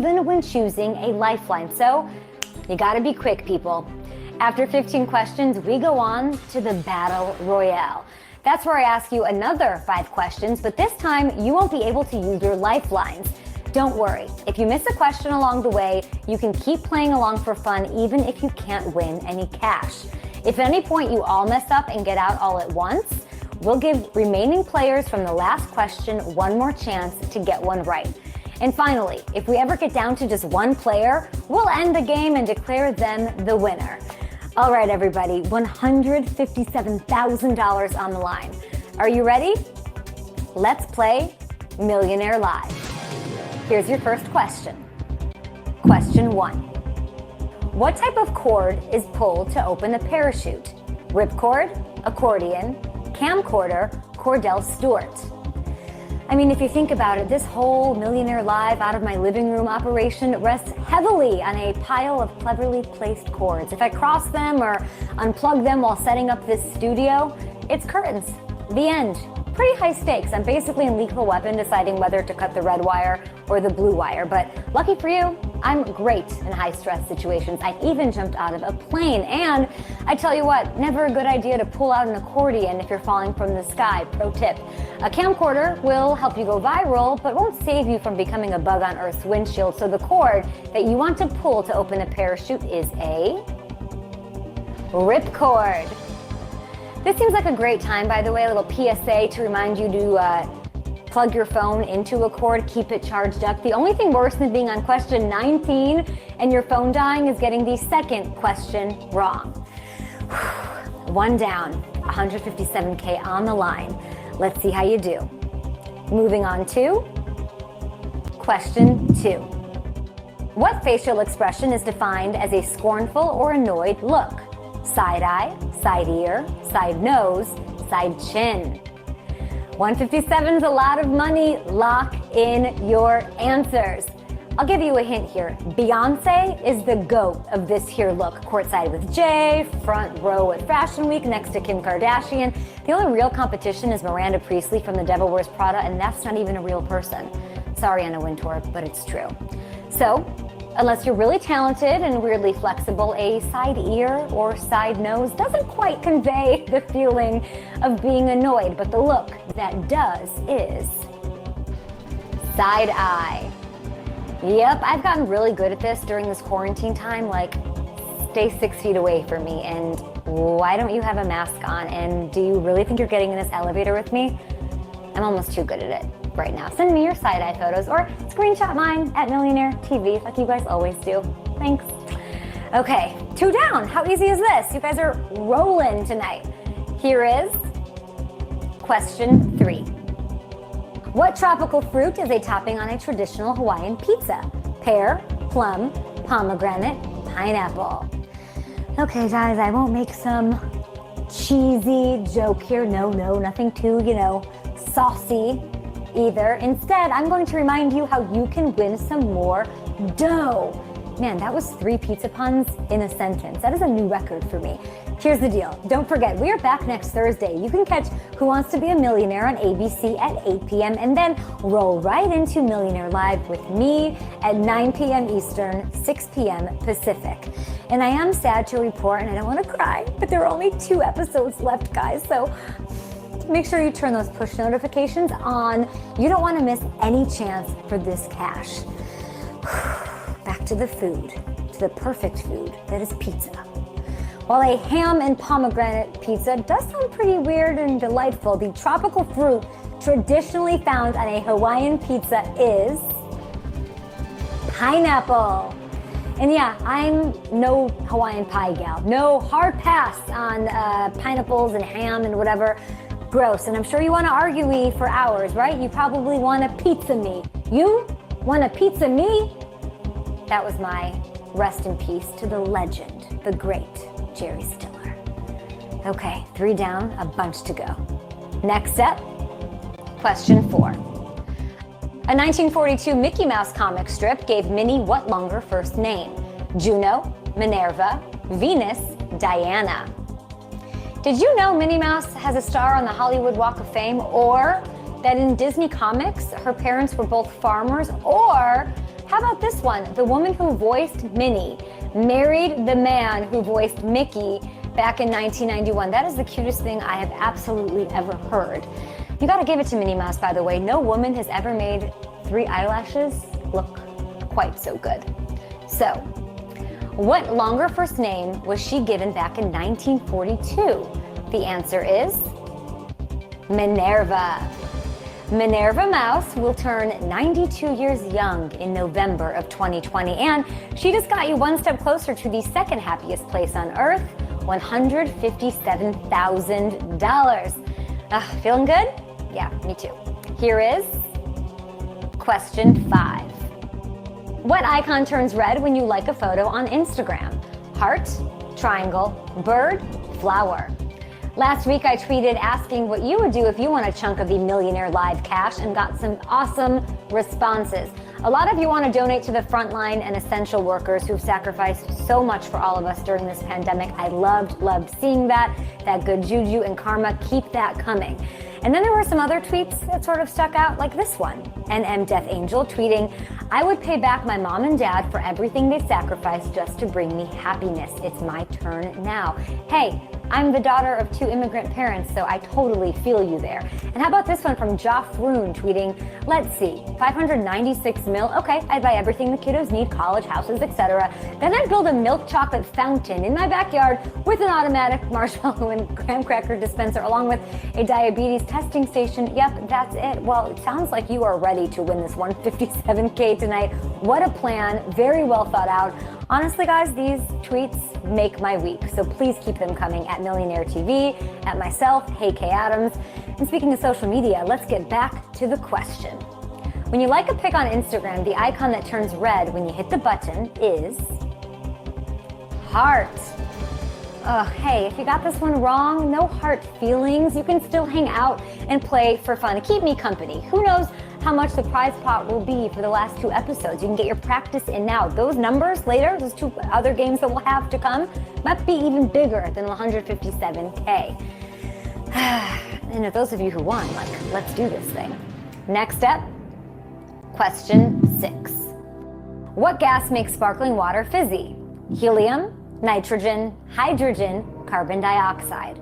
even when choosing a lifeline. So you gotta be quick, people. After 15 questions, we go on to the Battle Royale. That's where I ask you another 5 questions, but this time you won't be able to use your lifelines. Don't worry, if you miss a question along the way, you can keep playing along for fun even if you can't win any cash. If at any point you all mess up and get out all at once, we'll give remaining players from the last question one more chance to get one right. And finally, if we ever get down to just one player, we'll end the game and declare them the winner. All right, everybody, $157,000 on the line. Are you ready? Let's play Millionaire Live. Here's your first question. Question 1. What type of cord is pulled to open a parachute? Ripcord, accordion, camcorder, Cordell Stewart. I mean, if you think about it, this whole Millionaire Live out of my living room operation rests heavily on a pile of cleverly placed cords. If I cross them or unplug them while setting up this studio, it's curtains. The end. Pretty high stakes. I'm basically in Lethal Weapon deciding whether to cut the red wire or the blue wire. But lucky for you, I'm great in high stress situations. I even jumped out of a plane. And I tell you what, never a good idea to pull out an accordion if you're falling from the sky. Pro tip. A camcorder will help you go viral, but won't save you from becoming a bug on Earth's windshield. So the cord that you want to pull to open a parachute is a ripcord. This seems like a great time, by the way, a little PSA to remind you to plug your phone into a cord, keep it charged up. The only thing worse than being on question 19 and your phone dying is getting the second question wrong. One down, 157K on the line. Let's see how you do. Moving on to question 2. What facial expression is defined as a scornful or annoyed look? Side eye, side ear, side nose, side chin. 157 is a lot of money. Lock in your answers. I'll give you a hint here. Beyonce is the GOAT of this here look. Courtside with Jay, front row at Fashion Week next to Kim Kardashian. The only real competition is Miranda Priestly from The Devil Wears Prada, and that's not even a real person. Sorry, Anna Wintour, but it's true. So, unless you're really talented and weirdly flexible, a side ear or side nose doesn't quite convey the feeling of being annoyed, but the look that does is side eye. Yep, I've gotten really good at this during this quarantine time, like stay 6 feet away from me, and why don't you have a mask on, and do you really think you're getting in this elevator with me? I'm almost too good at it right now. Send me your side-eye photos or screenshot mine at Millionaire TV like you guys always do. Thanks. Okay, 2 down. How easy is this? You guys are rolling tonight. Here is question 3. What tropical fruit is a topping on a traditional Hawaiian pizza? Pear, plum, pomegranate, pineapple. Okay, guys, I won't make some cheesy joke here. No, nothing too, saucy either. Instead, I'm going to remind you how you can win some more dough. Man, that was 3 pizza puns in a sentence. That is a new record for me. Here's the deal. Don't forget, we are back next Thursday. You can catch Who Wants to Be a Millionaire on ABC at 8 p.m. and then roll right into Millionaire Live with me at 9 p.m. Eastern, 6 p.m. Pacific. And I am sad to report, and I don't want to cry, but there are only 2 episodes left, guys. So make sure you turn those push notifications on. You don't want to miss any chance for this cash. Back to the food, to the perfect food that is pizza. While a ham and pomegranate pizza does sound pretty weird and delightful, the tropical fruit traditionally found on a Hawaiian pizza is pineapple. And yeah, I'm no Hawaiian pie gal. No hard pass on pineapples and ham and whatever. Gross. And I'm sure you want to argue me for hours, right? You probably want to pizza me. You want to pizza me? That was my rest in peace to the legend, the great Jerry Stiller. Okay, 3 down, a bunch to go. Next up, question 4. A 1942 Mickey Mouse comic strip gave Minnie what longer first name? Juneau, Minerva, Venus, Diana. Did you know Minnie Mouse has a star on the Hollywood Walk of Fame, or that in Disney comics, her parents were both farmers, or How about this one? The woman who voiced Minnie married the man who voiced Mickey back in 1991. That is the cutest thing I have absolutely ever heard. You gotta give it to Minnie Mouse, by the way. No woman has ever made 3 eyelashes look quite so good. So, what longer first name was she given back in 1942? The answer is Minerva. Minerva Mouse will turn 92 years young in November of 2020, and she just got you one step closer to the second happiest place on earth, $157,000. Feeling good? Yeah, me too. Here is question 5. What icon turns red when you like a photo on Instagram? Heart, triangle, bird, flower. Last week I tweeted asking what you would do if you won a chunk of the Millionaire Live cash and got some awesome responses. A lot of you want to donate to the frontline and essential workers who've sacrificed so much for all of us during this pandemic. I loved seeing that good juju and karma. Keep that coming. And then there were some other tweets that sort of stuck out, like this one. NM Death Angel tweeting, I would pay back my mom and dad for everything they sacrificed just to bring me happiness. It's my turn now. Hey, I'm the daughter of 2 immigrant parents, so I totally feel you there. And how about this one from Joff Roon tweeting, let's see, 596 mil, okay, I'd buy everything the kiddos need, college, houses, etc. Then I'd build a milk chocolate fountain in my backyard with an automatic marshmallow and graham cracker dispenser, along with a diabetes testing station. Yep, that's it. Well, it sounds like you are ready to win this $157K tonight. What a plan, very well thought out. Honestly, guys, these tweets make my week, so please keep them coming at Millionaire TV, at myself, Hey Kay Adams. And speaking of social media, let's get back to the question. When you like a pic on Instagram, the icon that turns red when you hit the button is heart. Hey, if you got this one wrong, no hard feelings. You can still hang out and play for fun. Keep me company. Who knows how much the prize pot will be for the last 2 episodes. You can get your practice in now. Those numbers later, those 2 other games that we'll have to come, might be even bigger than 157K. And if those of you who won, let's do this thing. Next up, question 6. What gas makes sparkling water fizzy? Helium, nitrogen, hydrogen, carbon dioxide.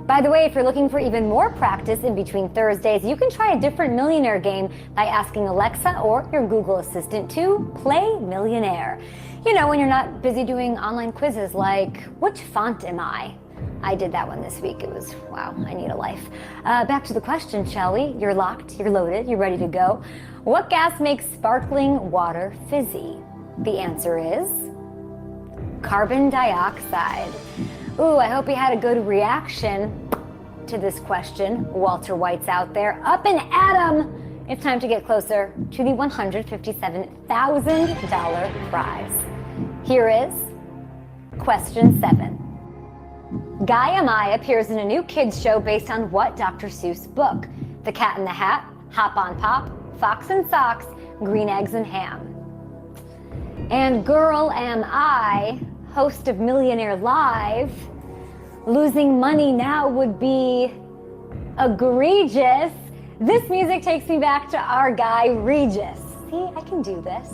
By the way, if you're looking for even more practice in between Thursdays, you can try a different Millionaire game by asking Alexa or your Google Assistant to play Millionaire. You know, when you're not busy doing online quizzes like, which font am I? I did that one this week. It was, wow, I need a life. Back to the question, shall we? You're locked, you're loaded, you're ready to go. What gas makes sparkling water fizzy? The answer is carbon dioxide. Ooh, I hope you had a good reaction to this question. Walter White's out there. Up and at 'em! It's time to get closer to the $157,000 prize. Here is question 7. Guy Am I appears in a new kids show based on what Dr. Seuss book? The Cat in the Hat, Hop on Pop, Fox and Socks, Green Eggs and Ham. And Girl Am I, host of Millionaire Live, losing money now would be egregious. This music takes me back to our guy, Regis. See, I can do this.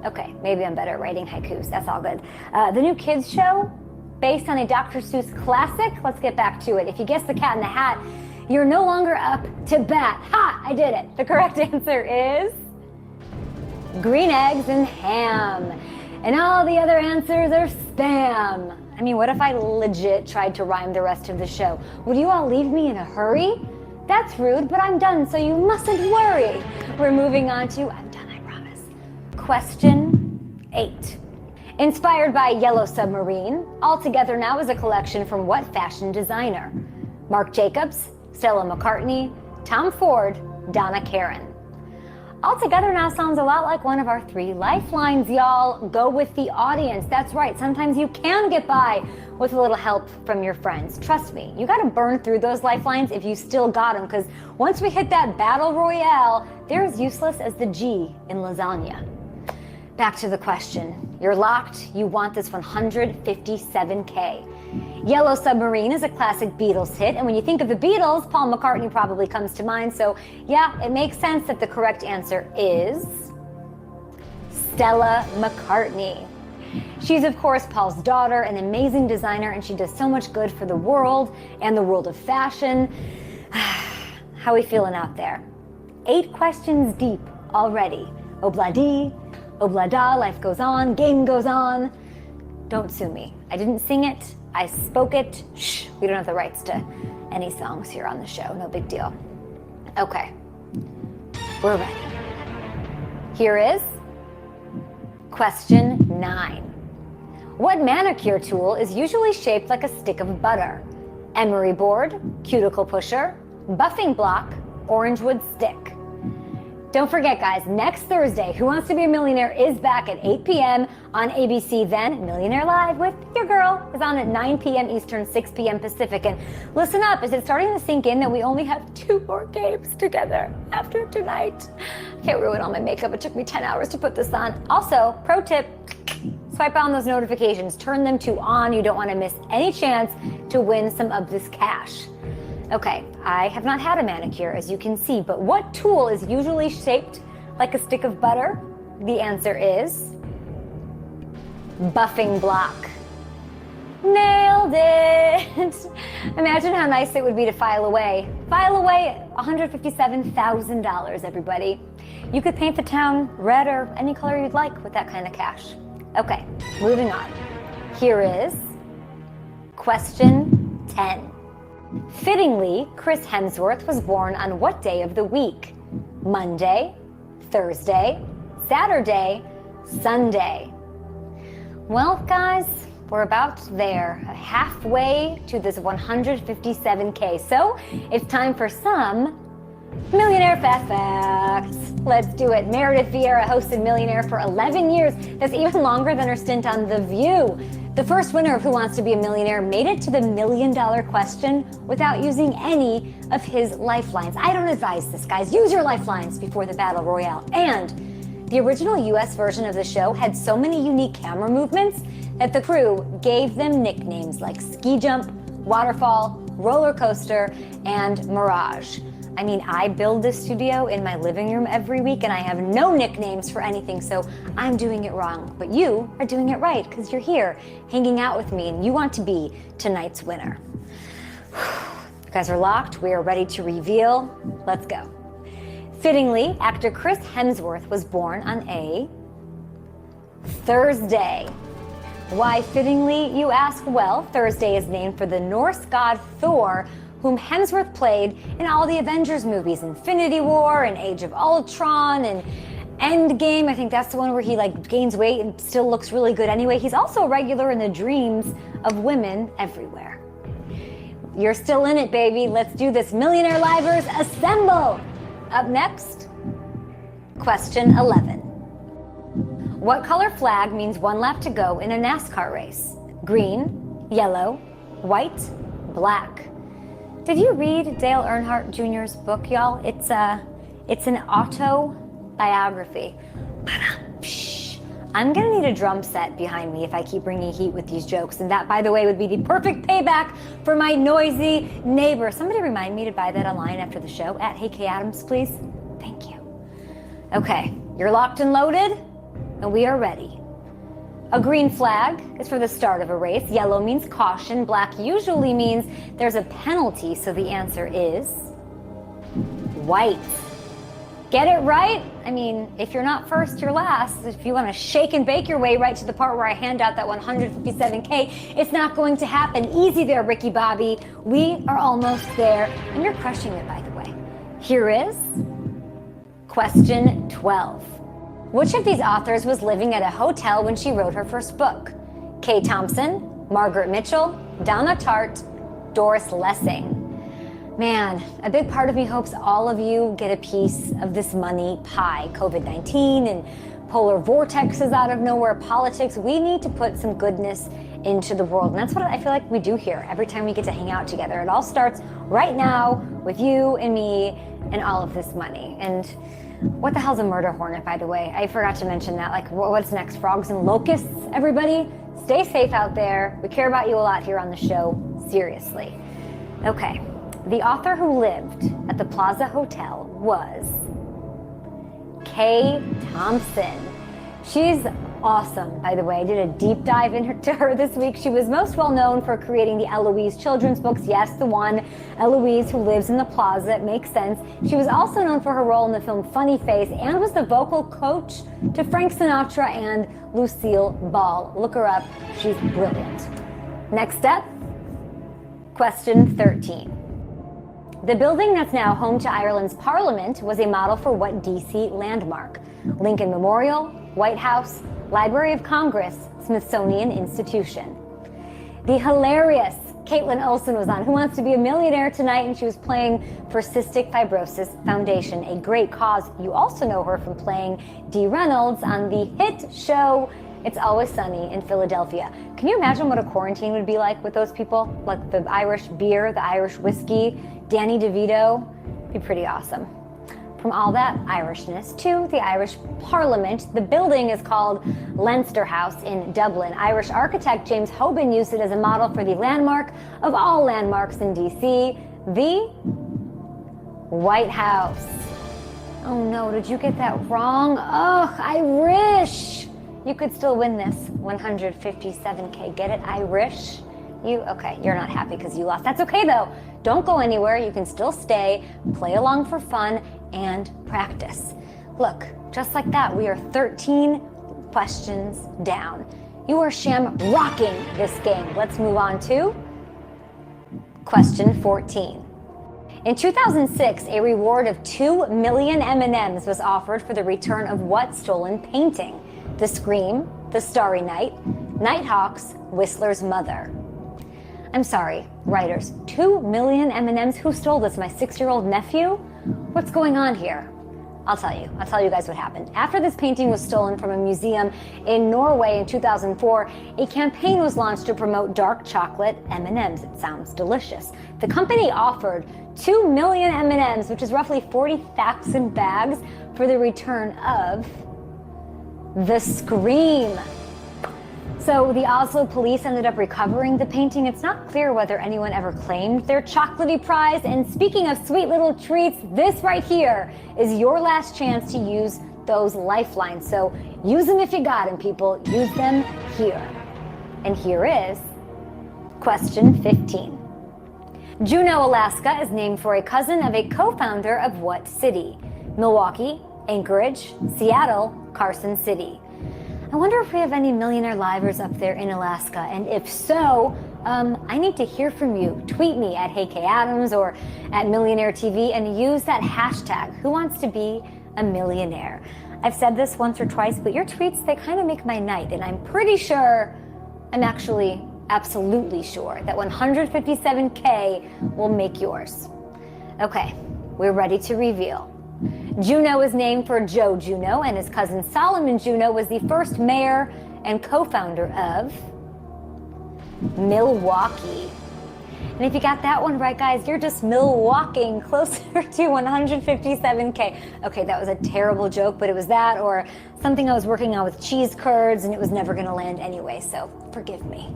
Okay, maybe I'm better at writing haikus. That's all good. The new kids show, based on a Dr. Seuss classic. Let's get back to it. If you guessed The Cat in the Hat, you're no longer up to bat. Ha! I did it. The correct answer is Green Eggs and Ham. And all the other answers are spam. I mean, what if I legit tried to rhyme the rest of the show? Would you all leave me in a hurry? That's rude, but I'm done, so you mustn't worry. We're moving on to, I'm done, I promise. Question 8. Inspired by Yellow Submarine, All Together Now is a collection from what fashion designer? Marc Jacobs, Stella McCartney, Tom Ford, Donna Karan. All Together Now sounds a lot like one of our 3 lifelines, y'all. Go with the audience. That's right. Sometimes you can get by with a little help from your friends. Trust me, you got to burn through those lifelines if you still got them, because once we hit that battle royale, they're as useless as the G in lasagna. Back to the question. You're locked. You want this $157K. Yellow Submarine is a classic Beatles hit, and when you think of the Beatles, Paul McCartney probably comes to mind, so yeah, it makes sense that the correct answer is Stella McCartney. She's, of course, Paul's daughter, an amazing designer, and she does so much good for the world and the world of fashion. How we feeling out there? 8 questions deep already. Obla-dee, obla-da, life goes on, game goes on. Don't sue me. I didn't sing it. I spoke it. Shh, we don't have the rights to any songs here on the show. No big deal. Okay, we're ready. Here is question 9. What manicure tool is usually shaped like a stick of butter? Emery board, cuticle pusher, buffing block, orange wood stick. Don't forget, guys, next Thursday, Who Wants to Be a Millionaire is back at 8 p.m. on ABC. Then Millionaire Live with your girl is on at 9 p.m. Eastern, 6 p.m. Pacific. And listen up, is it starting to sink in that we only have 2 more games together after tonight? I can't ruin all my makeup. It took me 10 hours to put this on. Also, pro tip, swipe on those notifications, turn them to on. You don't want to miss any chance to win some of this cash. Okay, I have not had a manicure, as you can see, but what tool is usually shaped like a stick of butter? The answer is buffing block. Nailed it! Imagine how nice it would be to file away. File away $157,000, everybody. You could paint the town red or any color you'd like with that kind of cash. Okay, moving on. Here is question 10. Fittingly, Chris Hemsworth was born on what day of the week? Monday, Thursday, Saturday, Sunday. Well, guys, we're about there, halfway to this 157K. So it's time for some Millionaire Fast Facts. Let's do it. Meredith Vieira hosted Millionaire for 11 years. That's even longer than her stint on The View. The first winner of Who Wants to Be a Millionaire made it to the $1 million question without using any of his lifelines. I don't advise this, guys. Use your lifelines before the battle royale. And the original US version of the show had so many unique camera movements that the crew gave them nicknames like Ski Jump, Waterfall, Roller Coaster, and Mirage. I mean, I build this studio in my living room every week and I have no nicknames for anything, so I'm doing it wrong. But you are doing it right because you're here hanging out with me and you want to be tonight's winner. You guys are locked. We are ready to reveal. Let's go. Fittingly, actor Chris Hemsworth was born on a Thursday. Why fittingly, you ask? Well, Thursday is named for the Norse god Thor, whom Hemsworth played in all the Avengers movies, Infinity War and Age of Ultron and Endgame. I think that's the one where he gains weight and still looks really good anyway. He's also a regular in the dreams of women everywhere. You're still in it, baby. Let's do this. Millionaire Livers, assemble! Up next, question 11. What color flag means 1 lap to go in a NASCAR race? Green, yellow, white, black. Did you read Dale Earnhardt Jr.'s book, y'all? It's an autobiography. I'm gonna need a drum set behind me if I keep bringing heat with these jokes. And that, by the way, would be the perfect payback for my noisy neighbor. Somebody remind me to buy that online after the show at Hey K Adams, please. Thank you. Okay, you're locked and loaded, and we are ready. A green flag is for the start of a race. Yellow means caution. Black usually means there's a penalty, so the answer is white. Get it right? I mean, if you're not first, you're last. If you want to shake and bake your way right to the part where I hand out that 157K, it's not going to happen. Easy there, Ricky Bobby. We are almost there, and you're crushing it, by the way. Here is question 12. Which of these authors was living at a hotel when she wrote her first book? Kay Thompson, Margaret Mitchell, Donna Tartt, Doris Lessing. Man, a big part of me hopes all of you get a piece of this money pie. COVID-19 and polar vortexes out of nowhere, politics. We need to put some goodness into the world. And that's what I feel like we do here every time we get to hang out together. It all starts right now with you and me and all of this money. And what the hell's a murder hornet, by the way? I forgot to mention that. Like, what's next? Frogs and locusts, everybody? Stay safe out there. We care about you a lot here on the show. Seriously. Okay. The author who lived at the Plaza Hotel was Kay Thompson. She's awesome, by the way. I did a deep dive into her this week. She was most well known for creating the Eloise children's books. Yes, the one, Eloise who lives in the plaza. It makes sense. She was also known for her role in the film Funny Face and was the vocal coach to Frank Sinatra and Lucille Ball. Look her up. She's brilliant. Next up, question 13. The building that's now home to Ireland's Parliament was a model for what DC landmark? Lincoln Memorial, White House, Library of Congress, Smithsonian Institution. The hilarious Caitlin Olsen was on Who Wants to Be a Millionaire tonight, and she was playing for Cystic Fibrosis Foundation, a great cause. You also know her from playing Dee Reynolds on the hit show It's Always Sunny in Philadelphia. Can you imagine what a quarantine would be like with those people? Like the Irish beer, the Irish whiskey, Danny DeVito? Be pretty awesome. From all that Irishness to the Irish Parliament, the building is called Leinster House in Dublin. Irish architect James Hoban used it as a model for the landmark of all landmarks in DC, the White House. Oh no, did you get that wrong? Ugh, Irish! You could still win this 157K. Get it, Irish? Okay, you're not happy because you lost. That's okay though. Don't go anywhere. You can still stay, play along for fun, and practice. Look, just like that, we are 13 questions down. You are rocking this game. Let's move on to question 14. In 2006, a reward of 2 million M&Ms was offered for the return of what stolen painting? The Scream, The Starry Night, Nighthawk's Whistler's Mother. I'm sorry, writers, 2 million M&Ms? Who stole this? My 6-year-old nephew? What's going on here? I'll tell you guys what happened. After this painting was stolen from a museum in Norway in 2004, a campaign was launched to promote dark chocolate M&Ms. It sounds delicious. The company offered 2 million M&Ms, which is roughly 40,000 bags, for the return of The Scream. So the Oslo police ended up recovering the painting. It's not clear whether anyone ever claimed their chocolatey prize. And speaking of sweet little treats, this right here is your last chance to use those lifelines. So use them if you got them, people. Use them here. And here is question 15. Juneau, Alaska is named for a cousin of a co-founder of what city? Milwaukee, Anchorage, Seattle, Carson City. I wonder if we have any Millionaire Livers up there in Alaska, and if so, I need to hear from you. Tweet me at HeyKAdams or at Millionaire TV and use that hashtag, Who Wants to Be a Millionaire. I've said this once or twice, but your tweets, they kind of make my night, and I'm pretty sure, I'm actually absolutely sure, that 157K will make yours. Okay, we're ready to reveal. Juneau is named for Joe Juneau, and his cousin Solomon Juneau was the first mayor and co-founder of Milwaukee. And if you got that one right, guys, you're just Milwaukeeing closer to 157K. Okay, that was a terrible joke, but it was that or something I was working on with cheese curds, and it was never gonna land anyway, so forgive me.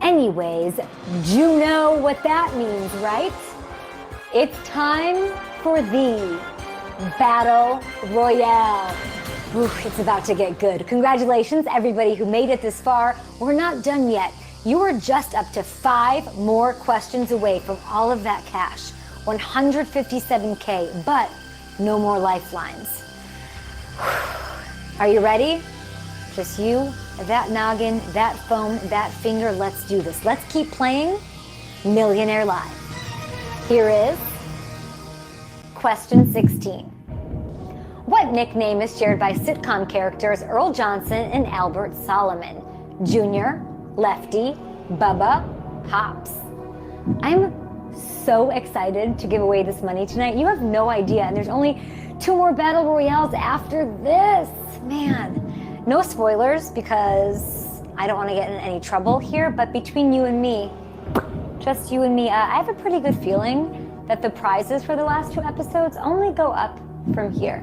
Anyways, you know what that means, right? It's time for the Battle Royale. Ooh, it's about to get good. Congratulations, everybody who made it this far. We're not done yet. You are just up to 5 more questions away from all of that cash, 157K, but no more lifelines. Are you ready? Just you, that noggin, that phone, that finger. Let's do this. Let's keep playing Millionaire Live. Here is question 16. What nickname is shared by sitcom characters Earl Johnson and Albert Solomon? Junior, Lefty, Bubba, Pops. I'm so excited to give away this money tonight. You have no idea, and there's only 2 more Battle Royales after this. Man, no spoilers because I don't want to get in any trouble here, but between you and me, just you and me, I have a pretty good feeling that the prizes for the last 2 episodes only go up from here.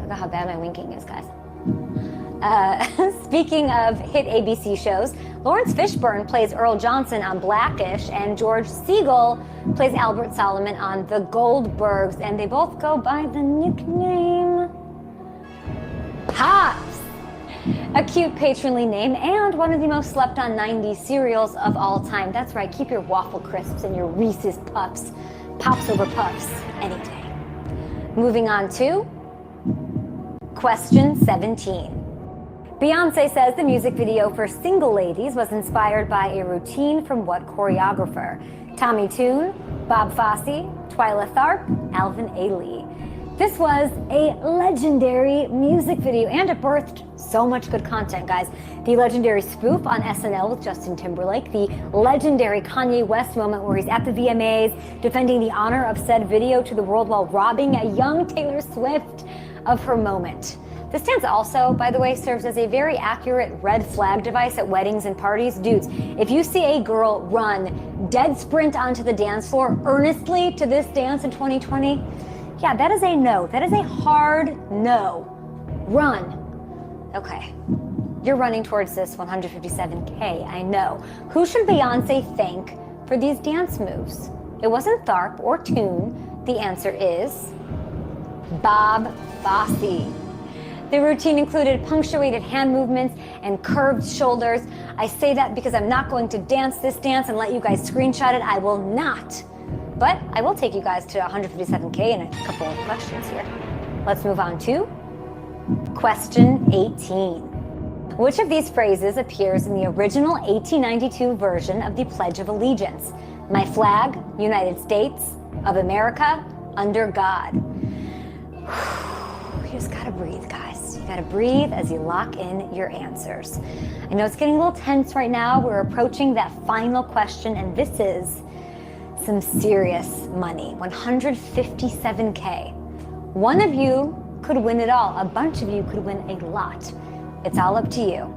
Look how bad my winking is, guys. Speaking of hit ABC shows, Lawrence Fishburne plays Earl Johnson on Blackish, and George Siegel plays Albert Solomon on The Goldbergs, and they both go by the nickname Pops! A cute patronly name and one of the most slept on 90s cereals of all time. That's right, keep your Waffle Crisps and your Reese's Puffs. Pops over Puffs any day. Moving on to question 17. Beyonce says the music video for Single Ladies was inspired by a routine from what choreographer? Tommy Tune, Bob Fosse, Twyla Tharp, Alvin Ailey. This was a legendary music video and it birthed so much good content, guys. The legendary spoof on SNL with Justin Timberlake, the legendary Kanye West moment where he's at the VMAs defending the honor of said video to the world while robbing a young Taylor Swift of her moment. This dance also, by the way, serves as a very accurate red flag device at weddings and parties. Dudes, if you see a girl run dead sprint onto the dance floor earnestly to this dance in 2020, yeah, that is a no. That is a hard no. Run. Okay. You're running towards this 157K, I know. Who should Beyonce thank for these dance moves? It wasn't Tharp or Tune. The answer is Bob Fosse. The routine included punctuated hand movements and curved shoulders. I say that because I'm not going to dance this dance and let you guys screenshot it. I will not. But I will take you guys to 157K in a couple of questions here. Let's move on to question 18. Which of these phrases appears in the original 1892 version of the Pledge of Allegiance? My flag, United States of America, under God. You just gotta breathe, guys. You gotta breathe as you lock in your answers. I know it's getting a little tense right now. We're approaching that final question, and this is some serious money, 157K. One of you could win it all. A bunch of you could win a lot. It's all up to you.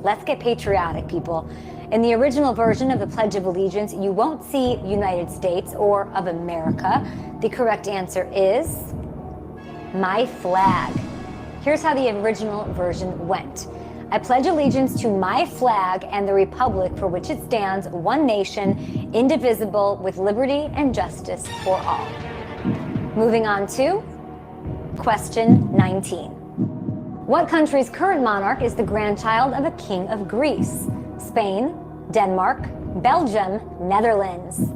Let's get patriotic, people. In the original version of the Pledge of Allegiance, you won't see United States or of America. The correct answer is my flag. Here's how the original version went. I pledge allegiance to my flag and the republic for which it stands, one nation, indivisible, with liberty and justice for all. Moving on to question 19. What country's current monarch is the grandchild of a king of Greece? Spain, Denmark, Belgium, Netherlands.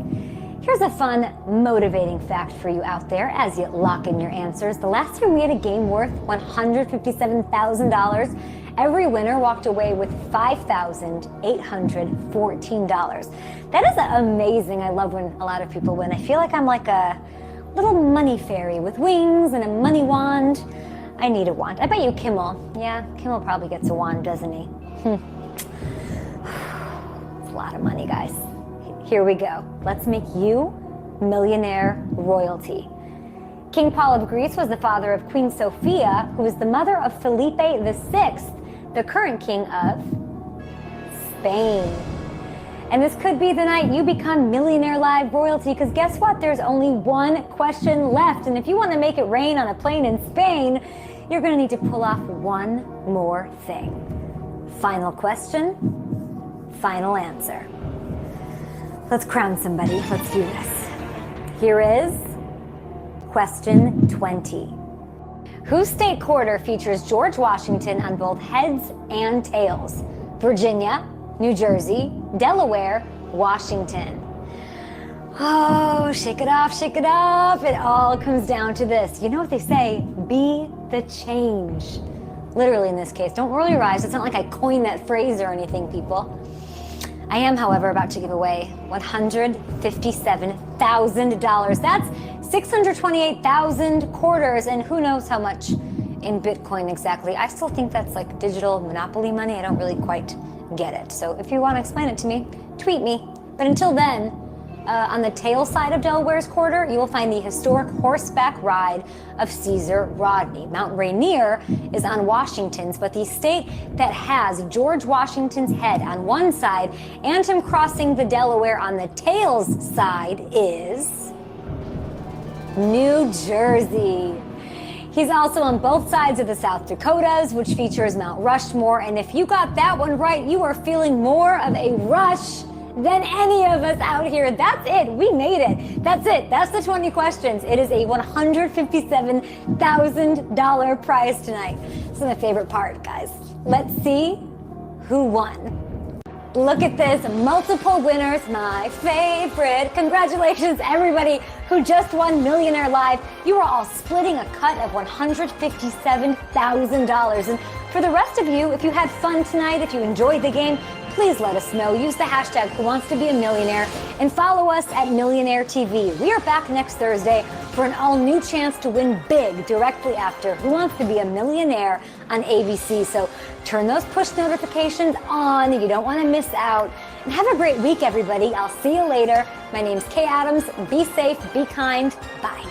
Here's a fun, motivating fact for you out there as you lock in your answers. The last time we had a game worth $157,000, every winner walked away with $5,814. That is amazing. I love when a lot of people win. I feel like I'm like a little money fairy with wings and a money wand. I need a wand. I bet you Kimmel. Yeah, Kimmel probably gets a wand, doesn't he? It's a lot of money, guys. Here we go. Let's make you millionaire royalty. King Paul of Greece was the father of Queen Sophia, who is the mother of Felipe VI, the current king of Spain. And this could be the night you become Millionaire Live royalty, because guess what? There's only one question left. And if you want to make it rain on a plane in Spain, you're going to need to pull off one more thing. Final question, final answer. Let's crown somebody. Let's do this. Here is question 20. Whose state quarter features George Washington on both heads and tails? Virginia, New Jersey, Delaware, Washington. Oh, shake it off, shake it up. It all comes down to this. You know what they say? Be the change. Literally in this case. Don't roll your eyes. It's not like I coined that phrase or anything, people. I am, however, about to give away $157,000. That's 628,000 quarters, and who knows how much in Bitcoin exactly. I still think that's like digital monopoly money. I don't really quite get it. So if you want to explain it to me, tweet me. But until then, on the tail side of Delaware's quarter, you will find the historic horseback ride of Caesar Rodney. Mount Rainier is on Washington's, but the state that has George Washington's head on one side and him crossing the Delaware on the tails side is New Jersey. He's also on both sides of the South Dakotas, which features Mount Rushmore. And if you got that one right, you are feeling more of a rush than any of us out here. That's it. We made it. That's it. That's the 20 questions. It is a $157,000 prize tonight. This is my favorite part, guys. Let's see who won. Look at this, multiple winners, my favorite. Congratulations, everybody who just won Millionaire Live. You are all splitting a cut of $157,000. And for the rest of you, if you had fun tonight, if you enjoyed the game, please let us know. Use the hashtag #WhoWantsToBeAMillionaire and follow us at Millionaire TV. We are back next Thursday for an all-new chance to win big directly after Who Wants to Be a Millionaire on ABC. So turn those push notifications on. You don't want to miss out. And have a great week, everybody. I'll see you later. My name's Kay Adams. Be safe, be kind. Bye.